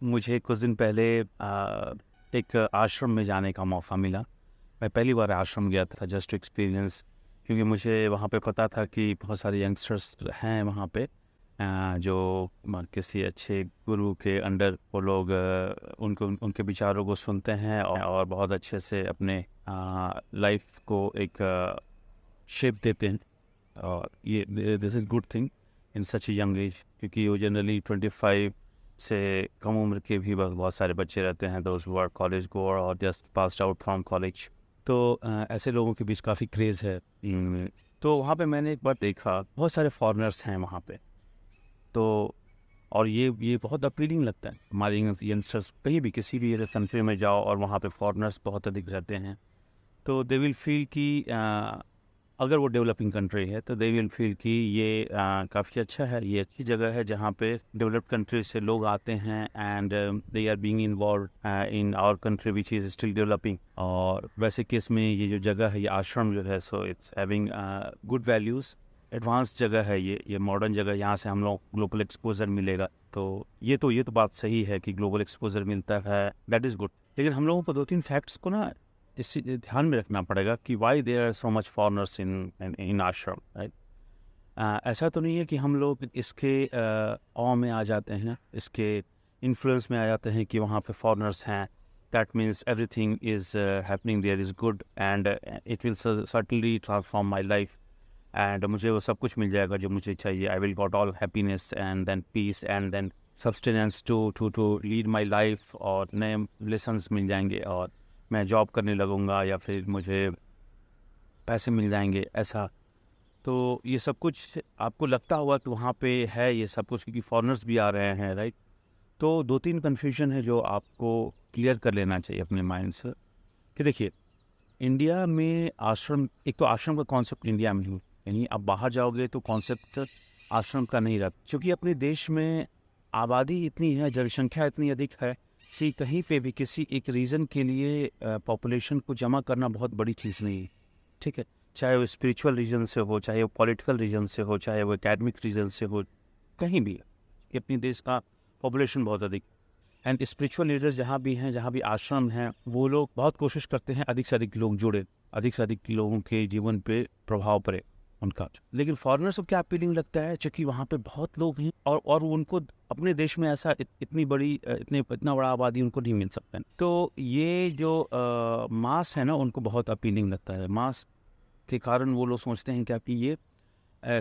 मुझे कुछ दिन पहले एक आश्रम में जाने का मौका मिला। मैं पहली बार आश्रम गया था जस्ट टू एक्सपीरियंस, क्योंकि मुझे वहाँ पे पता था कि बहुत सारे यंगस्टर्स हैं वहाँ पे, जो किसी अच्छे गुरु के अंडर वो लोग उनको उनके विचारों को सुनते हैं और बहुत अच्छे से अपने लाइफ को एक शेप देते हैं। और ये this is good thing in such a young age, क्योंकि वो जनरली 25 से कम उम्र के भी बहुत सारे बच्चे रहते हैं, those who are college goer और just passed out from college. तो ऐसे लोगों के बीच काफ़ी क्रेज़ है। तो वहाँ पे मैंने एक बार देखा बहुत सारे फॉरेनर्स हैं वहाँ पे। तो और ये बहुत अपीलिंग लगता है। हमारे यंगस्टर्स कहीं भी किसी भी कंट्री में जाओ और वहाँ पे फॉरेनर्स बहुत अधिक रहते हैं, तो दे विल फील कि अगर वो डेवलपिंग कंट्री है तो दे विल फील कि ये काफ़ी अच्छा है, ये अच्छी जगह है जहाँ पे डेवलप्ड कंट्री से लोग आते हैं and they are being involve in our country which is still developing. और वैसे केस में ये जो जगह है, ये आश्रम जो है, so it's having good values. Advance जगह है, ये मॉडर्न जगह, यहाँ से हम लोग ग्लोबल एक्सपोजर मिलेगा। तो ये तो बात सही है कि ग्लोबल एक्सपोजर मिलता है, दैट इज़ गुड। लेकिन हम लोगों को 2-3 फैक्ट्स को ना इस ध्यान में रखना पड़ेगा कि why there are so much foreigners in in ashram, right? ऐसा तो नहीं है कि हम लोग इसके ऑ में आ जाते हैं, इसके इन्फ्लुएंस में आ जाते हैं कि वहाँ पे फॉरेनर्स हैं, that means everything is happening there is good and it will certainly transform my life and मुझे वो सब कुछ मिल जाएगा जो मुझे चाहिए। I will got all happiness and then peace and then substance to lead my life, और नए लेसन्स मिल जाएंगे और मैं जॉब करने लगूंगा या फिर मुझे पैसे मिल जाएंगे, ऐसा। तो ये सब कुछ आपको लगता होगा कि वहाँ पे है ये सब कुछ, क्योंकि फॉरेनर्स भी आ रहे हैं, राइट? तो 2-3 कन्फ्यूजन है जो आपको क्लियर कर लेना चाहिए अपने माइंड से कि देखिए, इंडिया में आश्रम, एक तो आश्रम का कॉन्सेप्ट इंडिया में ही, यानी आप बाहर जाओगे तो कॉन्सेप्ट आश्रम का नहीं रहा, क्योंकि अपने देश में आबादी इतनी है, जनसंख्या इतनी अधिक है कि कहीं पे भी किसी एक रीज़न के लिए पॉपुलेशन को जमा करना बहुत बड़ी चीज़ नहीं है, ठीक है? चाहे वो स्पिरिचुअल रीजन से हो, चाहे वो पॉलिटिकल रीजन से हो, चाहे वो एकेडमिक रीजन से हो, कहीं भी कि अपने देश का पॉपुलेशन बहुत अधिक। एंड स्पिरिचुअल लीडर्स जहाँ भी हैं, जहाँ भी आश्रम हैं, वो लोग बहुत कोशिश करते हैं अधिक से अधिक लोग जुड़े, अधिक से अधिक लोगों के जीवन पे प्रभाव पड़े उनका। लेकिन फॉरेनर्स को क्या अपीलिंग लगता है, क्योंकि वहाँ पे बहुत लोग हैं और उनको अपने देश में ऐसा इतनी बड़ी इतना बड़ा आबादी उनको नहीं मिल सकता है। तो ये जो मास है ना, उनको बहुत अपीलिंग लगता है। मास के कारण वो लोग सोचते हैं क्या कि ये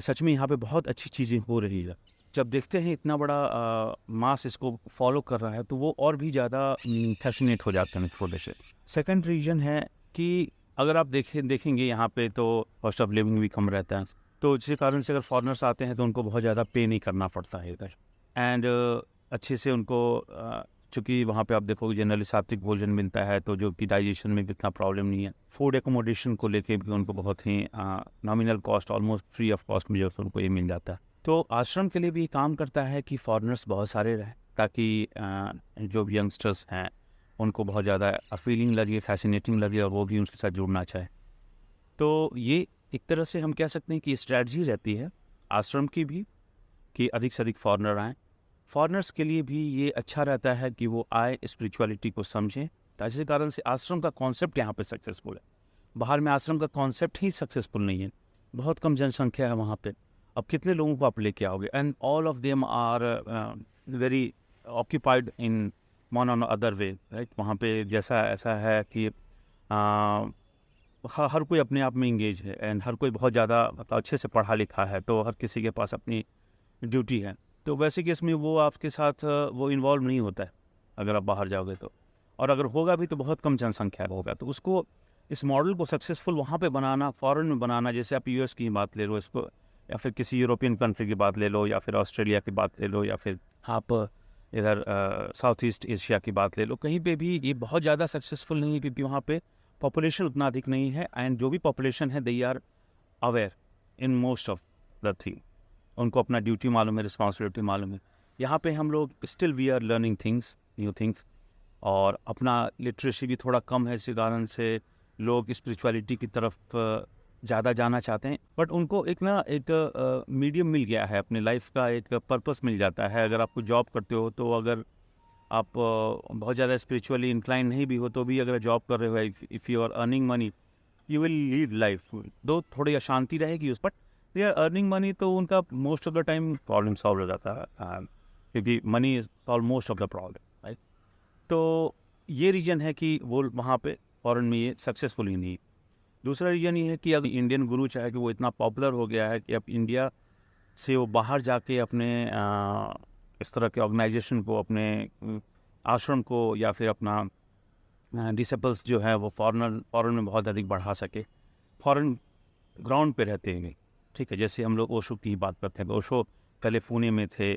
सच में यहाँ पे बहुत अच्छी चीज़ें हो रही है। जब देखते हैं इतना बड़ा मास इसको फॉलो कर रहा है, तो वो और भी ज़्यादा फैसिनेट हो जाते हैं इस वजह से। सेकंड रीज़न है कि अगर आप देखेंगे यहाँ पे तो कॉस्ट ऑफ लिविंग भी कम रहता है। तो जिस कारण से अगर फॉरेनर्स आते हैं तो उनको बहुत ज़्यादा पे नहीं करना पड़ता है इधर। एंड अच्छे से उनको चूँकि वहाँ पे आप देखोगे जनरली सात्विक भोजन मिलता है, तो जो कि डाइजेशन में भी इतना प्रॉब्लम नहीं है। फूड एकोमोडेशन को लेके भी उनको बहुत ही nominal cost, almost free of cost में जो उनको ये मिल जाता है। तो आश्रम के लिए भी काम करता है कि फॉरेनर्स बहुत सारे रहें, ताकि जो भी यंगस्टर्स हैं उनको बहुत ज़्यादा फीलिंग लगे, फैसिनेटिंग लगे और वो भी उनके साथ जुड़ना चाहे। तो ये एक तरह से हम कह सकते हैं कि स्ट्रैटेजी रहती है आश्रम की भी, कि अधिक से अधिक फॉरेनर आएँ। फॉरेनर्स के लिए भी ये अच्छा रहता है कि वो आए, स्पिरिचुअलिटी को समझें, तो इसी कारण से आश्रम का कॉन्सेप्ट यहाँ पे सक्सेसफुल है। बाहर में आश्रम का कॉन्सेप्ट ही सक्सेसफुल नहीं है, बहुत कम जनसंख्या है वहाँ पे। अब कितने लोगों को आप लेके आओगे, and all of them are very occupied in one on other way, right? वहाँ पे जैसा ऐसा है कि हर कोई अपने आप में इंगेज है एंड हर कोई बहुत ज़्यादा मतलब अच्छे से पढ़ा लिखा है, तो हर किसी के पास अपनी ड्यूटी है। तो वैसे केस में वो आपके साथ वो इन्वॉल्व नहीं होता है अगर आप बाहर जाओगे तो, और अगर होगा भी तो बहुत कम जनसंख्या होगा। तो उसको, इस मॉडल को सक्सेसफुल वहाँ पे बनाना, फॉरेन में बनाना, जैसे आप यूएस की बात ले लो इसको, या फिर किसी यूरोपियन कंट्री की बात ले लो, या फिर ऑस्ट्रेलिया की बात ले लो, या फिर आप इधर साउथ ईस्ट एशिया की बात ले लो, कहीं पे भी ये बहुत ज़्यादा सक्सेसफुल नहीं है, क्योंकि वहाँ पे पॉपुलेशन उतना अधिक नहीं है एंड जो भी पॉपुलेशन है they are aware in most of the thing. उनको अपना ड्यूटी मालूम है, रिस्पॉन्सिबिलिटी मालूम है। यहाँ पे हम लोग still we are learning things, new things, और अपना लिटरेसी भी थोड़ा कम है, इसी कारण से लोग स्पिरिचुअलिटी की तरफ ज़्यादा जाना चाहते हैं। बट उनको एक मीडियम मिल गया है, अपने लाइफ का एक पर्पस मिल जाता है। अगर आप कोई जॉब करते हो तो अगर आप बहुत ज़्यादा स्पिरिचुअली इंक्लाइन नहीं भी हो तो भी अगर जॉब कर रहे हो, if you are earning money you will lead life, though थोड़ी अशांति रहेगी उस, but they are earning money, तो उनका most of the time problem solve हो जाता है, क्योंकि money solve most of the problem, right. तो ये रीज़न है कि वो वहाँ पे फॉरेन में ये सक्सेसफुल ही नहीं। दूसरा रीज़न ये है कि अगर इंडियन गुरु चाहे कि वो इतना पॉपुलर हो गया है कि अब इंडिया से वो बाहर जाके अपने इस तरह के ऑर्गेनाइजेशन को, अपने आश्रम को या फिर अपना डिसेबल्स जो है वो फॉरेन में बहुत अधिक बढ़ा सके, फॉरेन ग्राउंड पे रहते हैं। ठीक है, जैसे हम लोग ओशो की बात करते हैं, तो ओशो पहले पुणे में थे,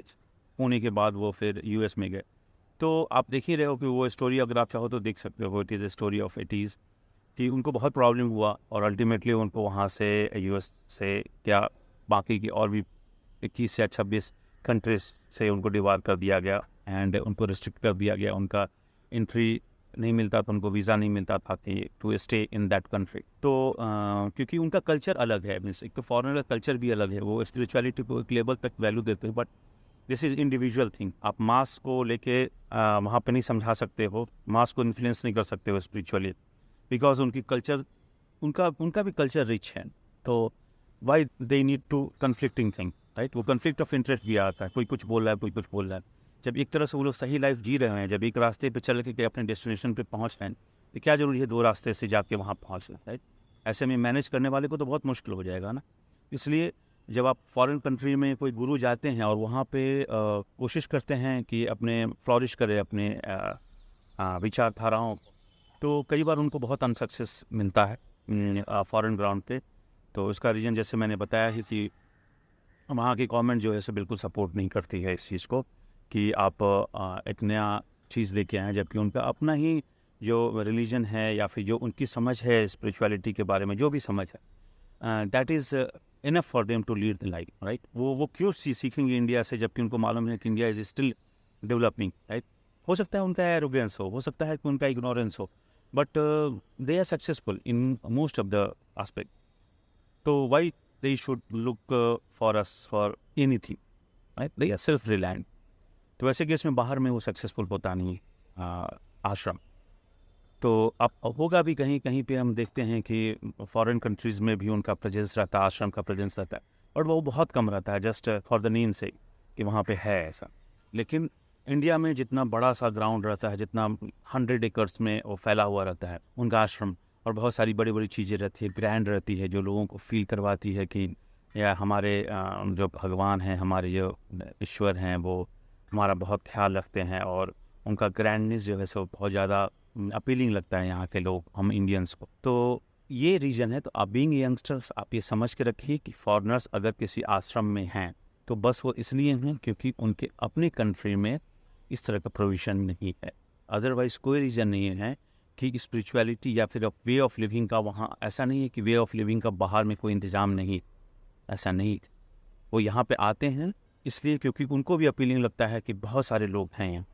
पुणे के बाद वो फिर यूएस में गए। तो आप देख ही रहे हो कि वो स्टोरी अगर आप चाहो तो देख सकते हो, it is the story of eighties, कि उनको बहुत प्रॉब्लम हुआ और अल्टीमेटली उनको वहाँ से यूएस से क्या बाकी की और भी 21 या 26 कंट्रीज से उनको डिवार कर दिया गया एंड उनको रिस्ट्रिक्ट कर दिया गया, उनका एंट्री नहीं मिलता था, उनको वीज़ा नहीं मिलता था कि to stay in that country. तो क्योंकि उनका कल्चर अलग है, मीन्स एक तो फॉरेनर का कल्चर भी अलग है, वो स्पिरिचुअलिटी को एक लेवल तक वैल्यू देते हैं, but this is individual thing. आप मास को लेके वहाँ पे नहीं समझा सकते हो, मास को इन्फ्लुएंस नहीं कर सकते हो स्पिरिचुअली, बिकॉज उनकी कल्चर, उनका भी कल्चर रिच है। तो why they need to conflicting thing, right. वो कन्फ्लिक्ट ऑफ इंटरेस्ट भी आता है, कोई कुछ बोल रहा है, कोई कुछ बोल रहा है। जब एक तरह से वो लोग सही लाइफ जी रहे हैं, जब एक रास्ते पे चल के अपने डेस्टिनेशन पे पहुंच रहे हैं, तो क्या जरूरी है दो रास्ते से जाके वहाँ पहुँचना, राइट। ऐसे में मैनेज करने वाले को तो बहुत मुश्किल हो जाएगा ना। इसलिए जब आप फॉरेन कंट्री में कोई गुरु जाते हैं और वहाँ पे कोशिश करते हैं कि अपने फ्लॉरिश करे अपने विचारधाराओं को, तो कई बार उनको बहुत अनसक्सेस मिलता है फॉरेन ग्राउंड पे। तो इसका रीज़न जैसे मैंने बताया ही कि वहाँ की गवर्नमेंट जो है सो बिल्कुल सपोर्ट नहीं करती है इस चीज़ को कि आप एक नया चीज़ लेके आएँ, जबकि उनका अपना ही जो रिलीजन है या फिर जो उनकी समझ है स्पिरिचुअलिटी के बारे में, जो भी समझ है, that is enough for them to lead the life, right. वो क्यों सीखेंगे इंडिया से, जबकि उनको मालूम है कि India is still developing, right. हो सकता है उनका एरोगेंस हो सकता है कि उनका इग्नोरेंस हो, but they are successful in most of the aspect. तो why they should look for us for anything, right? They are self-reliant. तो ऐसे केस में बाहर में वो सक्सेसफुल होता नहीं आश्रम। तो अब होगा भी कहीं कहीं पे हम देखते हैं कि फॉरेन कंट्रीज़ में भी उनका प्रेजेंस रहता है, आश्रम का प्रेजेंस रहता है, और वो बहुत कम रहता है, जस्ट फॉर द नेम से कि वहाँ पे है ऐसा। लेकिन इंडिया में जितना बड़ा सा ग्राउंड रहता है, जितना 100 एकर्स में वो फैला हुआ रहता है उनका आश्रम, और बहुत सारी बड़ी बड़ी चीज़ें रहती है, ग्रैंड रहती है, जो लोगों को फील करवाती है कि या हमारे जो भगवान हैं, हमारे जो ईश्वर हैं, वो हमारा बहुत ख्याल रखते हैं, और उनका ग्रैंडनेस जो है सो बहुत ज़्यादा अपीलिंग लगता है यहाँ के लोग, हम इंडियंस को। तो ये रीज़न है। तो आप बीइंग यंगस्टर्स आप ये समझ के रखिए कि फॉरेनर्स अगर किसी आश्रम में हैं तो बस वो इसलिए हैं क्योंकि उनके अपने कंट्री में इस तरह का प्रोविज़न नहीं है, अदरवाइज़ कोई रीज़न नहीं है कि स्पिरिचुअलिटी या फिर वे ऑफ लिविंग का वहाँ, ऐसा नहीं है कि वे ऑफ लिविंग का बाहर में कोई इंतज़ाम नहीं, ऐसा नहीं। वो यहाँ पे आते हैं इसलिए क्योंकि उनको भी अपीलिंग लगता है कि बहुत सारे लोग हैं यहाँ,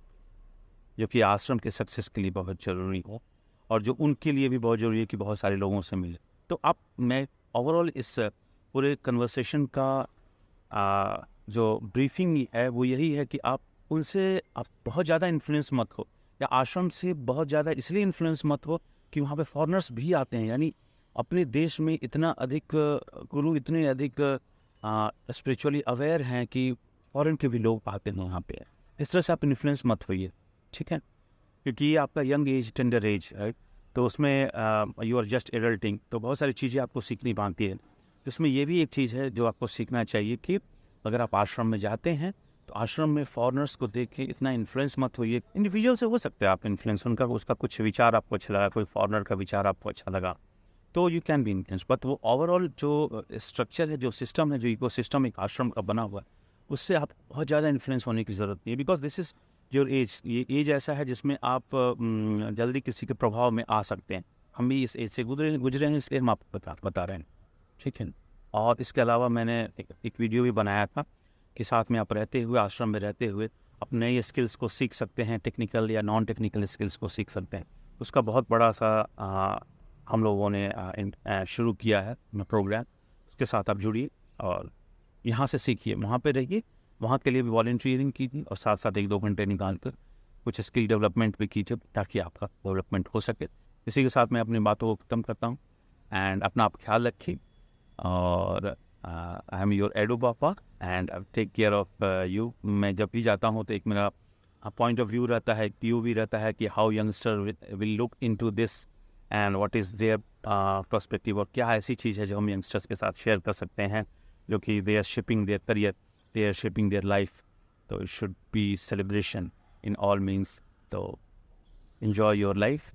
जो कि आश्रम के सक्सेस के लिए बहुत ज़रूरी हो, और जो उनके लिए भी बहुत ज़रूरी है कि बहुत सारे लोगों से मिले। तो आप, मैं ओवरऑल इस पूरे कन्वर्सेशन का जो ब्रीफिंग है वो यही है कि आप उनसे आप बहुत ज़्यादा इन्फ्लुएंस मत हो, या आश्रम से बहुत ज़्यादा इसलिए इन्फ्लुएंस मत हो कि वहाँ पे फॉरेनर्स भी आते हैं। यानी अपने देश में इतना अधिक गुरु, इतने अधिक स्पिरिचुअली अवेयर हैं कि फॉरेन के भी लोग आते हैं वहाँ पे। इस तरह से आप इन्फ्लुएंस मत होइए, ठीक है, क्योंकि ये आपका young age, tender as, right. तो उसमें यू आर जस्ट एडल्टिंग, तो बहुत सारी चीज़ें आपको सीखनी बाकी है। इसमें ये भी एक चीज़ है जो आपको सीखना चाहिए कि अगर आप आश्रम में जाते हैं तो आश्रम में फॉरेनर्स को देख के इतना इन्फ्लुएंस मत होइए। इंडिविजुअल से हो सकता है आप इन्फ्लुएंस, उनका उसका कुछ विचार आपको अच्छा लगा, कोई फॉरेनर का विचार आपको अच्छा लगा, तो you can be influence, but वो ओवरऑल जो स्ट्रक्चर है, जो सिस्टम है, जो इकोसिस्टम एक आश्रम का बना हुआ है, उससे आप बहुत ज़्यादा इन्फ्लुएंस होने की ज़रूरत नहीं है, because this is your age. ये एज ऐसा है जिसमें आप जल्दी किसी के प्रभाव में आ सकते हैं। हम भी इस एज से गुजरे हैं, इसलिए हम आपको बता रहे हैं, ठीक है। और इसके अलावा मैंने एक वीडियो भी बनाया था कि साथ में आप रहते हुए, आश्रम में रहते हुए आप नए स्किल्स को सीख सकते हैं, टेक्निकल या नॉन टेक्निकल स्किल्स को सीख सकते हैं। उसका बहुत बड़ा सा हम लोगों ने शुरू किया है प्रोग्राम, उसके साथ आप जुड़िए और यहाँ से सीखिए, वहाँ पे रहिए, वहाँ के लिए भी वॉलंटियरिंग कीजिए, और साथ साथ 1-2 घंटे निकाल कर कुछ स्किल डेवलपमेंट भी कीजिए ताकि आपका डेवलपमेंट हो सके। इसी के साथ मैं अपनी बातों को ख़त्म करता हूँ एंड अपना आप ख्याल रखिए और I am your Edu Papa and take care of you. मैं जब भी जाता हूँ तो एक मेरा पॉइंट ऑफ व्यू रहता है, व्यू भी रहता है कि how youngster will look into this and what is their perspective, और क्या ऐसी चीज़ है जो हम यंगस्टर्स के साथ शेयर कर सकते हैं जो कि they are shaping their career, they are shaping their life. तो it should be celebration in all means. तो enjoy your life